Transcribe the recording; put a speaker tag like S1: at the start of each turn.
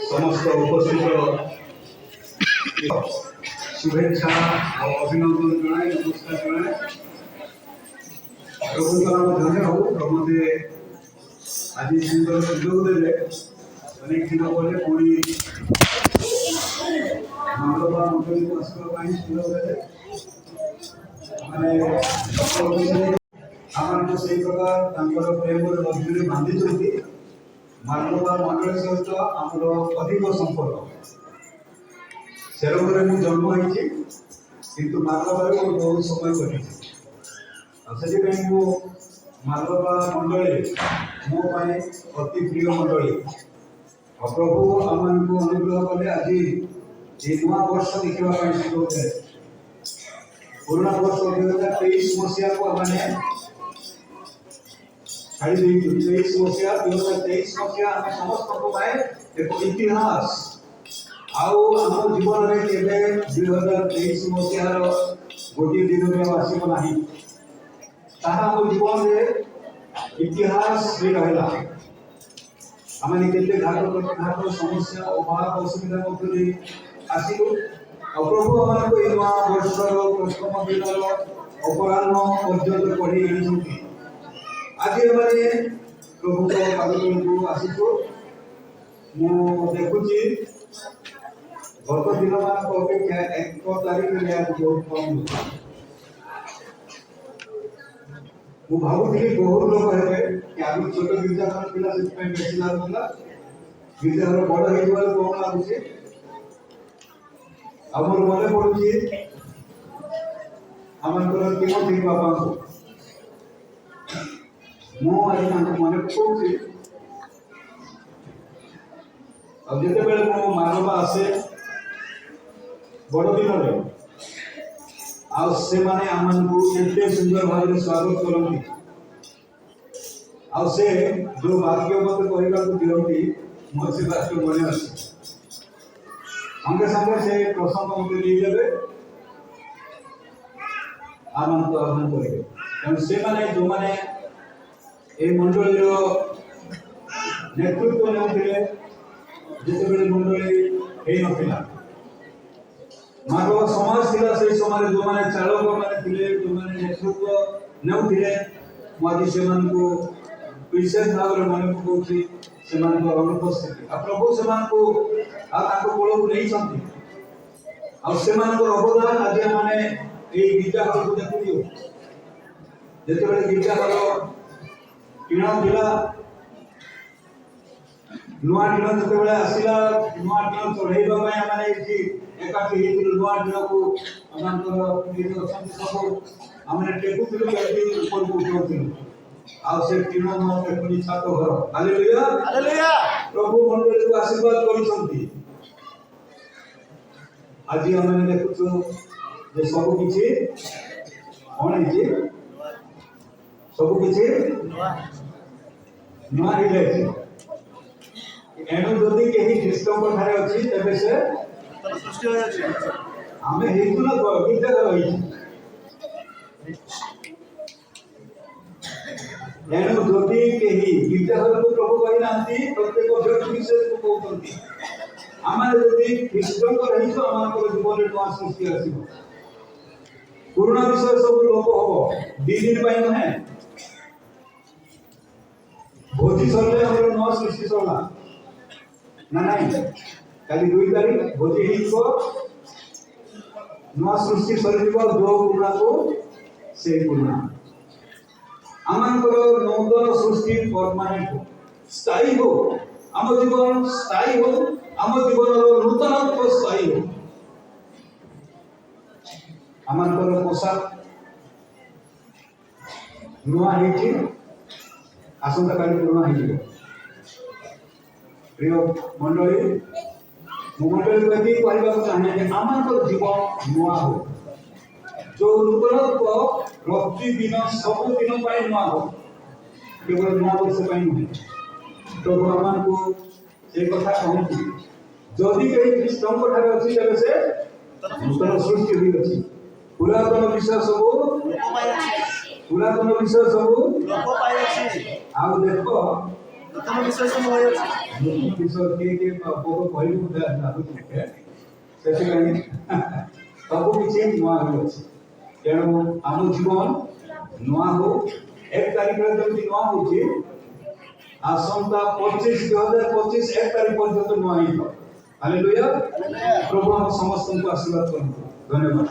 S1: समस्त उपस्थित शुभेच्छा और अभिनंदन जनाए नमस्कार जनाए प्रभु धन्य हो प्रभु आज सुंदर सुजोग देले अनेक दिन पर पुणी मंगलवार मंडली को आसवा सुजोग देले आम से प्रकार प्रेम मध्य बांधी मंगलवार मंडली सहित आमर अधिक संपर्क सेरंगरे मु जन्म होती किंतु मंगलवार बहुत समय कटी मंगलवार मंडली मो अति प्रिय मंडली प्रभु आम अनुग्रह कले आज ये नुआ वर्ष देखा सुजोग दे पुराना वर्ष 2023 मसीहा को मैंने छाड़ी 23 मसीहा 2023 मसीहा आम समस्त एक इतिहास आम जीवन में केवे 2023 मसीहार गोटे दिन में आसब ना ताहा आम जीवन में इतिहास भी रहा आम केते घाट प्रतिघाट समस्या अभाव असुविधा मध्य आसलु प्रभु आम नुआ वर्षर प्रथम दिन अपराह पर्यंत पढ़ी आज प्रभु पादतल को आसीचु मु देखुची गत दिन मान अपेक्षा 1 तारीख में बहुत कम मु भावुली बहुत लोग है कि आगे छोट गिरजाघर पिला बेसी लगुला गिरजाघर बड़ हो कम लगुच आमर मन पड़ुची आमर तिमोथी बाबा को मु आज मन पड़ुची अब जिते बेले मो मानव आसे बड़ दिन में आने आमको एते सुंदर भाव में स्वागत करती से जो वाक्य मत कहवा दिखती मोर से वाक्य मन आस संगे संगे से प्रसंग मत देदेवे आनंद आह्वान करेंगे तेणु से जो मैंने मंडल नेतृत्व ने जिते मंडली हो ना मानव समाज थिला से समय जो माने चालक माने थिले जो माने नेतृत्व नेउथिले मादी सेमान को विशेष भाव रे मन पकोछि सेमान को अनुपस्थिति आ प्रभु सेमान को आ ताको कोल को नहीं छथि आ सेमान को अवदान आज माने ए गिरजा घर को देखियो जेते बेले गिरजा घर किना थिला नुआ दिन जेते बेले आसिला नुआ दिन चढ़ेबा पय माने एठी एकाठी नुआ दिन को अमानकर सब आम टेकुल ऊपर को उठाऊ आ से टीन टेकुनी छात घर हालेलुया हालेलुया प्रभु मंडली को आशीर्वाद करिसंती आज हम देखु जे सब किछि कोन है सब किछि नुआ हिले एनु जदि केही ख्रीष्ट को थारे अछि तबे से सृष्टि हो जाछि हमें हेतु ना गिरजा घर होई एनु जदि केही गिरजा घर को प्रभु कहि नांती प्रत्येक व्यक्ति विशेष को कहउतंती आमार जदि ख्रीष्ट को रही तो आमार को जीवन रे नवा सृष्टि आसीबो पुराना विषय सब लोप हो 2 दिन पई न है भोजी सरले हमर नवा सृष्टि सरला ना नहीं खाली 2 तारीख भोजी ही को नवा सृष्टि सरिबो जो पुराना को से पुराना आमंकर नूतन सृष्टि परमानेंट स्थायी हो आम जीवन स्थायी हो आम जीवन नूतनत्व स्थायी हो आमंकर पोशाक नुआ हेछि आसंता काली पुराना हेछि प्रिय मंडली मंडली कथी कहबा चाहे जे आमंकर जीवन नुआ हो जो नूतनत्व प्रतिदिन सब दिन नुआ हो केवल नुआ वर्ष नुहे तो भगवान को से कथा कहती जदि कहीं ख्रीष्ट अच्छी तेज से नूतन सृष्टि हुई अच्छी पुरातन विषय सब
S2: लोप पाइछि
S1: पुरातन विषय सब
S2: लोप पाइछि
S1: आउ देखो
S2: नूतन विषय सब होइछि
S1: नूतन विषय के बहुत कहलु बुझा लागुछि सेथिପାଇଁ सब किछि नुआ होइछि तेणु आम जीवन नुआ हो 1 तारिख रे जति नुआ होछि आसंता 25 2025 1 तारिख पर्यंत नुआ हिबो हालेलुया प्रभु हम समस्त को आशीर्वाद करु धन्यवाद